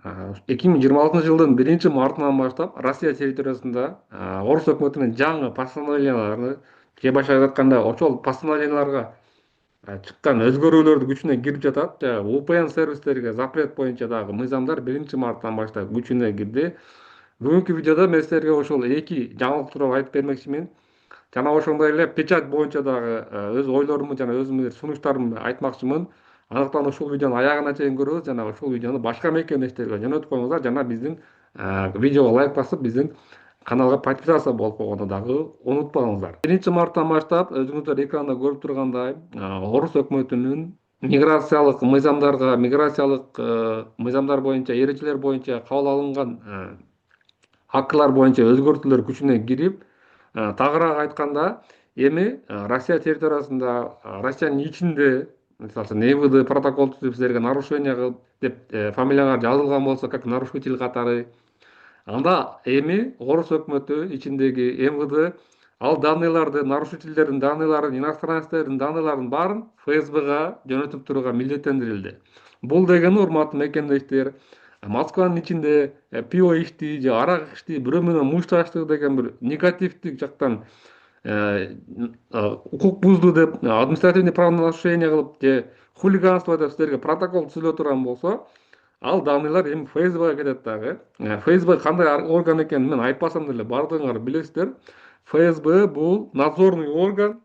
2026 жылдын 1 мартынан баштап Россия территориясында Орус өкмөтүнүн жаңы постановлениялары же башка айтканда ошол постановленияларга чыккан өзгөрүүлөрдүн күчүнө кирип жатат. VPN сервистерге запрет боюнча дагы мыйзамдар 1 марттан баштап күчүнө кирди. Бүгүнкү видеодо мен силерге ошол эки жаңылык тууралуу айтып бермекчимин. Жана ошондой эле печать боюнча дагы өз ойлорумду жана өзүмдүн сунуштарымды айтмакчымын. Андыктан ушул видеону аягына чейин көрүңүз жана ушул видеону башка мекемедештерге жөнөтүп коюңуздар жана биздин видеого лайк басып биздин каналга подписаться болуп койгонду дагы унутпаңыздар. 1 марттан баштап өзүңүздөр экранда көрүп тургандай Орус өкмөтүнүн миграциялык мыйзамдар боюнча эрежелер боюнча кабыл алынган актылар боюнча өзгөртүүлөр күчүнө кирип, тагыраак айтканда, эми Россия территориясында, Россиянын ичинде, мисалы үчүн МВД протокол түзүп силерге нарушение кылып деп фамилияңар жазылган болсо, как нарушитель катары, анда эми Орус өкмөтү ичиндеги МВД ал данныйларды, нарушительдердин данныйларын, иностранецтердин данныйларын баарын ФСБга жөнөтүп турууга милдеттендирилди. Бул дегени, урматтуу мекемдештер, Москванын ичинде пиво ичти же арак ичти, бирөө менен мушташты деген бир негативдик жактан укук бузду деп, административный правонарушение кылып же хулиганство деп силерге протокол түзүлө турган болсо, ал данныйлар эми ФСБга кетет дагы. ФСБ кандай орган экенин мен айтпасам деле баардыгыңар билесиздер. ФСБ бул надзорный орган,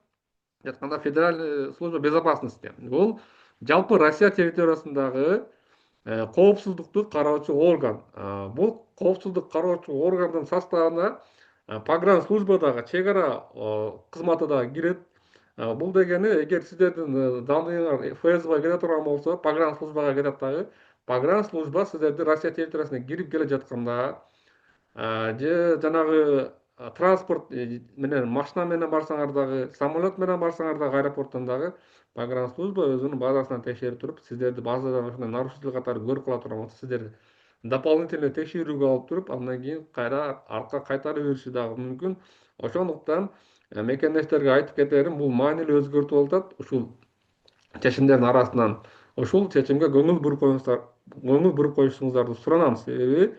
айтканда Федеральная служба безопасности. Бул жалпы Россия территориясындагы коопсуздукту кароочу орган. Бул коопсуздук кароочу органдын составына погранслужба дагы, чек ара кызматы дагы кирет. Бул дегени, эгер сиздердин данныйыңар ФСБга кете турган болсо, погранслужбага кетет дагы. Погранслужба сиздерди Россия территориясына кирип келе жатканда же жанагы транспорт менен, машина менен барсаңар дагы, самолет менен барсаңар дагы, аэропорттон дагы погранслужба өзүнүн базасынан текшерип туруп, сиздерди базадан ошондой нарушитель катары көрүп кала турган болсо, сиздерди дополнительный текшерүүгө алып туруп, андан кийин кайра артка кайтарып бериши дагы мүмкүн. Ошондуктан мекемдештерге айтып кетерим, бул маанилүү өзгөртүү болуп атат. Ушул чечимдердин арасынан ушул чечимге көңүл буруп коюшуңуздарды суранам. Себеби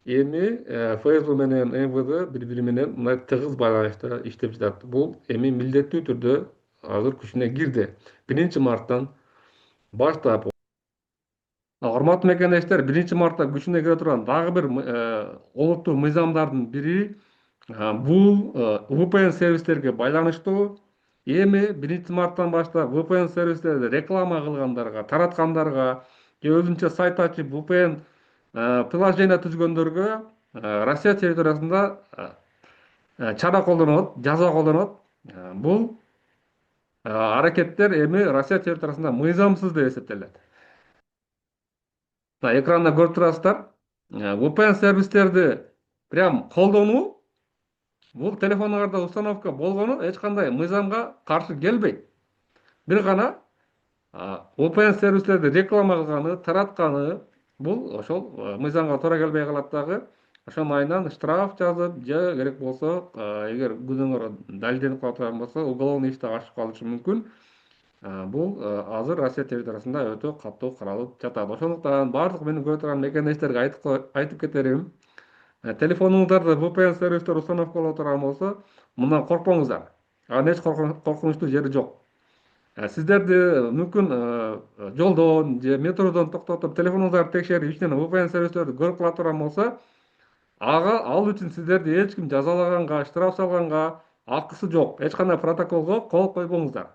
эми ФСБ менен МВД бири менен мындай тыгыз байланышта иштеп жатат. Бул эми милдеттүү түрдө азыр күчүнө кирди 1 марттан баштап. Урматтуу мекемдештер, 1 мартта күчүнө кире турган дагы бир олуттуу мыйзамдардын бири бул VPN сервистерге байланыштуу. Эми 1 марттан баштап VPN сервистерди реклама кылгандарга, тараткандарга же өзүнчө сайт ачып VPN приложение түзгөндөргө Россия территориясында чара колдонот, жаза колдонот. Бул аракеттер эми Россия территориясында мыйзамсыз деп эсептелет. Экранда көрүп турасыздар. VPN сервистерди прям колдонуу бул телефонуңарда установка болгону эч кандай мыйзамга каршы келбейт. Бир гана VPN сервистерди реклама кылганы, таратканы бул ошол мыйзамга туура келбей калат дагы. Ошонун айынан штраф жазып же керек болсо, эгер күнөөңөр далилденип кала турган болсо, уголовный иш дагы ачып калышы мүмкүн. Бул азыр Россия территориясында өтө катуу каралып жатат. Ошондуктан баардык мени көрүп турган мекемдештерге айтып кетерим. Телефонуңуздарда VPN сервистер установка боло турган болсо, мындан коркпоңуздар. Анын эч коркунучтуу жери жок. Сиздерди мүмкүн жолдон же метродон токтотуп, телефонуңуздарды текшерип, ичинен VPN сервистерди көрүп кала турган болсо, ал үчүн сиздерди эч ким жазалаганга, штраф салганга акысы жок. Эч кандай протоколго кол койбоңуздар.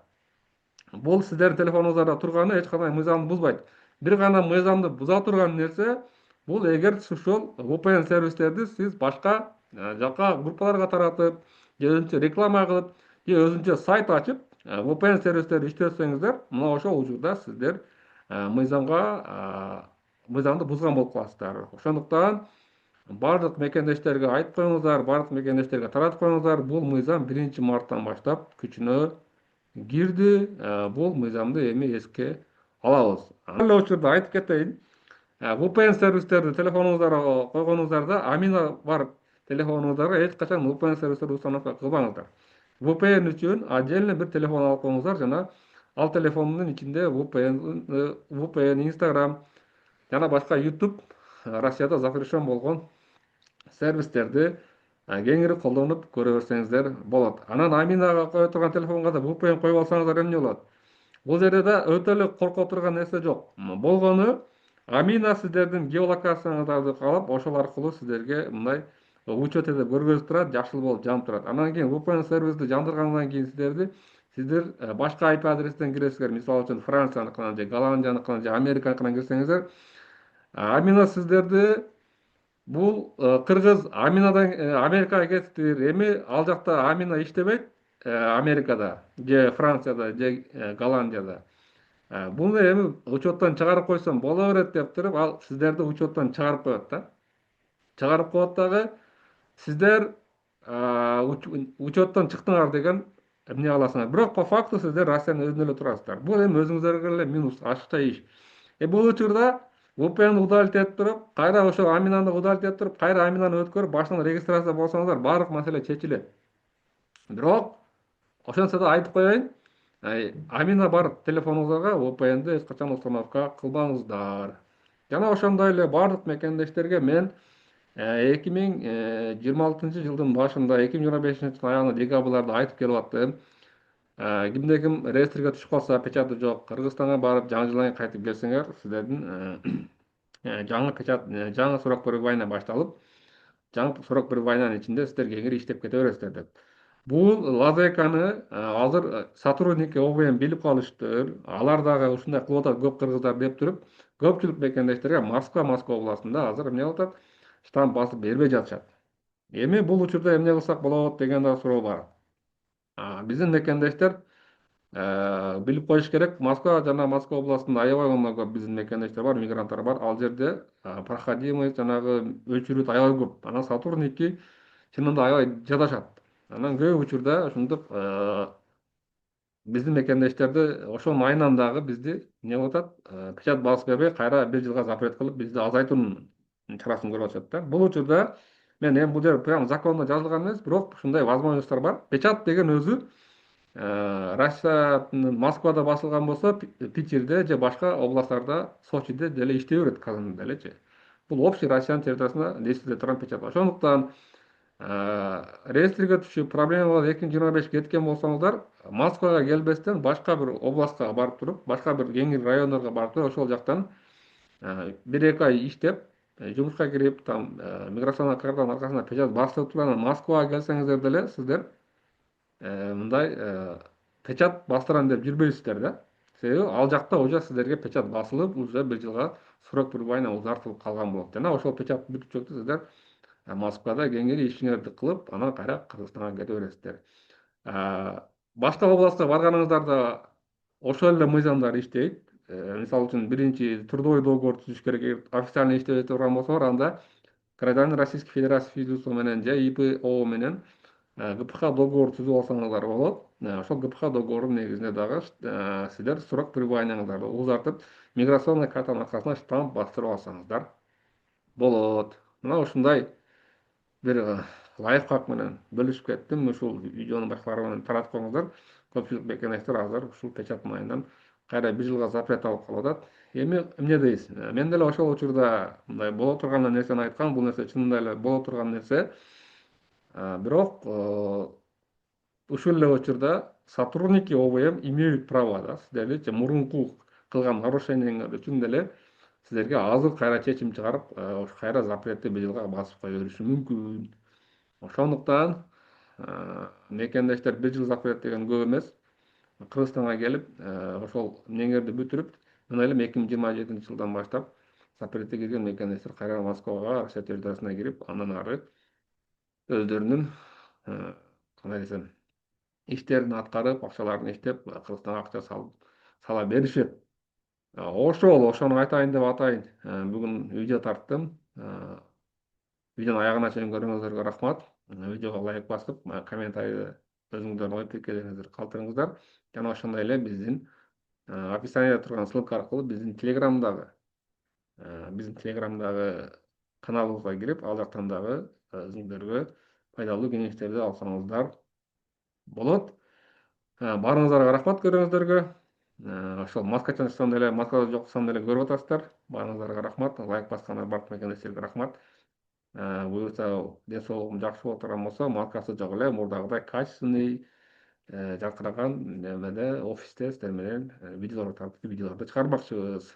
Бул сиздердин телефонуңуздарда турганы эч кандай мыйзамды бузбайт. Бир гана мыйзамды буза турган нерсе бул эгер ушул VPN сервистерди сиз башка жака группаларга таратып, же өзүнчө реклама кылып, же өзүнчө сайт ачып, VPN сервистерди иштетсеңиздер, мына ошол учурда сиздер мыйзамды бузган болуп каласыздар. Ошондуктан баардык мекемдештерге айтып коюңуздар, баардык мекемдештерге таратып коюңуздар, бул мыйзам 1 марттан баштап күчүнө кирди. Бул мыйзамды эми эске алабыз. Ал учурда айтып кетейин. VPN сервистерди телефонуңуздарга койгонуңуздарда амина бар телефонуңуздарга эч качан VPN сервистерди установка кылбаңыздар. VPN үчүн отдельно бир телефон алып коюңуздар жана ал телефондун ичинде VPN, Instagram жана башка YouTube Россияда запрещен болгон сервистерди кеңири колдонуп көрө берсеңиздер болот. Анан Аминага кое турган телефонго да VPN коюп алсаңыздар эмне болот? Бул жерде да өтө эле корко турган нерсе жок. Болгону Амина сиздердин геолокацияңыздарды алып, ошол аркылуу сиздерге мындай учет этип көргөзүп турат, жакшыл болуп жанып турат. Анан кийин VPN сервисти жандыргандан кийин сиздер башка IP адрестен киресиздер. Мисалы үчүн Францияныкынан же Голландияныкынан же Американыкынан кирсеңиздер, Амина сиздерди бул кыргыз Аминадан Америкага кетиптир. Эми ал жакта Амина иштебейт, Америкада же Францияда же Голландияда. Буну эми учеттон чыгарып койсом боло берет деп туруп, ал сиздерди учеттон чыгарып коет да. Чыгарып коет дагы сиздер учеттон чыктыңар деген эмне кыласыңар. Бирок по факту сиздер Россиянын өзүндө эле турасыздар. Бул эми өзүңүздөргө эле минус, ачыкча иш. Бул учурда VPN удалить этип туруп, кайра ошо Аминаны удалить этип туруп, кайра Аминаны өткөрүп, башынан регистрация болсоңуздар, баардык маселе чечилет. Бирок ошентсе да айтып коеюн, Амина бар телефонуңуздарга VPN'ди эч качан установка кылбаңыздар. Жана ошондой эле баардык мекендештерге мен 2026-жылдын башында, 2025-жылдын аягында декабрда айтып келип аттым. Кимде ким реестрге түшүп калса, печаты жок, Кыргызстанга барып жаңы жылдан кайтып келсеңер, сиздердин жаңы печат, жаңы сурак пребывания башталып, жаңы сурак пребываниянын ичинде сиздер кеңири иштеп кете бересиздер деп. Бул лазейканы азыр сотрудники ОВМ билип калыштыр. Алар дагы ушундай кылып атат көп кыргыздар деп туруп, көпчүлүк мекендештерге Москва областында азыр эмне кылып атат? Штамп басып бербей жатышат. Эми бул учурда эмне кылсак болот деген да суроо бар. Биздин мекендештер билип коюш керек. Москва жана Москва областында аябай гана көп биздин мекендештер бар, мигранттар бар. Ал жерде проходимость жанагы өчүрүт аябай көп. Анан сотрудники чынында аябай жадашат. Анан көп учурда ушинтип биздин мекендештерди ошонун айынан дагы бизди эмне кылып атат? Печать басып бербей, кайра бир жылга запрет кылып, бизди азайтуунун чарасын көрүп атышат да. Бул учурда мен эми бул жер прям закондо жазылган эмес, бирок ушундай возможностьтор бар. Печать деген өзү Россиянын Москвада басылган болсо, Питерде же башка областтарда, Сочиде деле иштей берет казында делечи. Бул общий Россиянын территориясында действие турган печать. Ошондуктан реестрге түшүп, проблемалар 2025 кеткен болсоңуздар, Москвага келбестен башка бир областка барып туруп, башка бир кеңири райондорго барып туруп, ошол жактан 1-2 ай иштеп, жумушка кирип, там миграционный картанын аркасында печать басылып туруп, анан Москвага келсеңиздер деле сиздер мындай печать бастырам деп жүрбөйсүздөр да. Себеби ал жакта уже сиздерге печать басылып, уже бир жылга срок пребывания узартылып калган болот. Жана ошол печать бүтүнчөктү сиздер Москвада кеңири ишиңерди кылып, анан кайра Кыргызстанга кете бересиздер. Башка областка барганыңыздарда ошол эле мыйзамдар иштейт. Мисалы үчүн биринчи трудовой договор түзүш керек, официально иштеп турган болсоңор, анда гражданин Российской Федерации физлицо менен же ИПО менен ГПХ договор түзүп алсаңыздар болот. Ошол ГПХ договордун негизинде дагы сиздер срок пребываниеңыздарды узартып, миграционный картанын аркасына штамп бастырып алсаңыздар болот. Мына ушундай бир лайфхак менен бөлүшүп кеттим. Ушул видеону башкалар менен таратып коюңуздар. Көпчүлүк мекендештер азыр ушул печать майынан кайра бир жылга запрет алып калып атат. Эми эмне дейсиз? Мен деле ошол учурда мындай боло турган нерсени айткам. Бул нерсе чынында эле боло турган нерсе. Бирок ушул эле учурда сотрудники ОВМ имеют право да сиздерди мурунку кылган нарушениеңер үчүн деле сиздерге азыр кайра чечим чыгарып, кайра запретти бир жылга басып кое бериши мүмкүн. Ошондуктан мекендештер бир жыл запрет деген көп эмес. Кыргызстанга келип, ошол эмнеңерди бүтүрүп, мына эле 2027 жылдан баштап запретке кирген мекендештер кайра Москвага, Россия территориясына кирип, андан ары өздөрүнүн кандай десем, иштерин аткарып, акчаларын иштеп, Кыргызстанга акча сала беришет. Ошону айтайын деп атайын. Бүгүн видео тарттым. Видеонун аягына чейин көргөнүңөргө рахмат. Видеого лайк басып, комментарийде өзүңүздөрдүн ой пикирлериңизди калтырыңыздар. Жана ошондой эле биздин описаниеде турган ссылка аркылуу биздин телеграмдагы каналыбызга кирип, ал жактан дагы өзүңүздөргө пайдалуу кеңештерди алсаңыздар болот. Баарыңыздарга рахмат көргөнүңүздөргө. Ошол маска чыңырсам деле, маска жоксам деле көрүп атасыздар. Баарыңыздарга рахмат. Лайк баскандар бардык экендеріңізге рахмат. Буюрса ден соолугум жакшы боло турган болсо, маскасы жок эле мурдагыдай качественный, жаркыраган немеде офисте сиздер менен видеолорду тартып, видеолорду чыгармакчыбыз.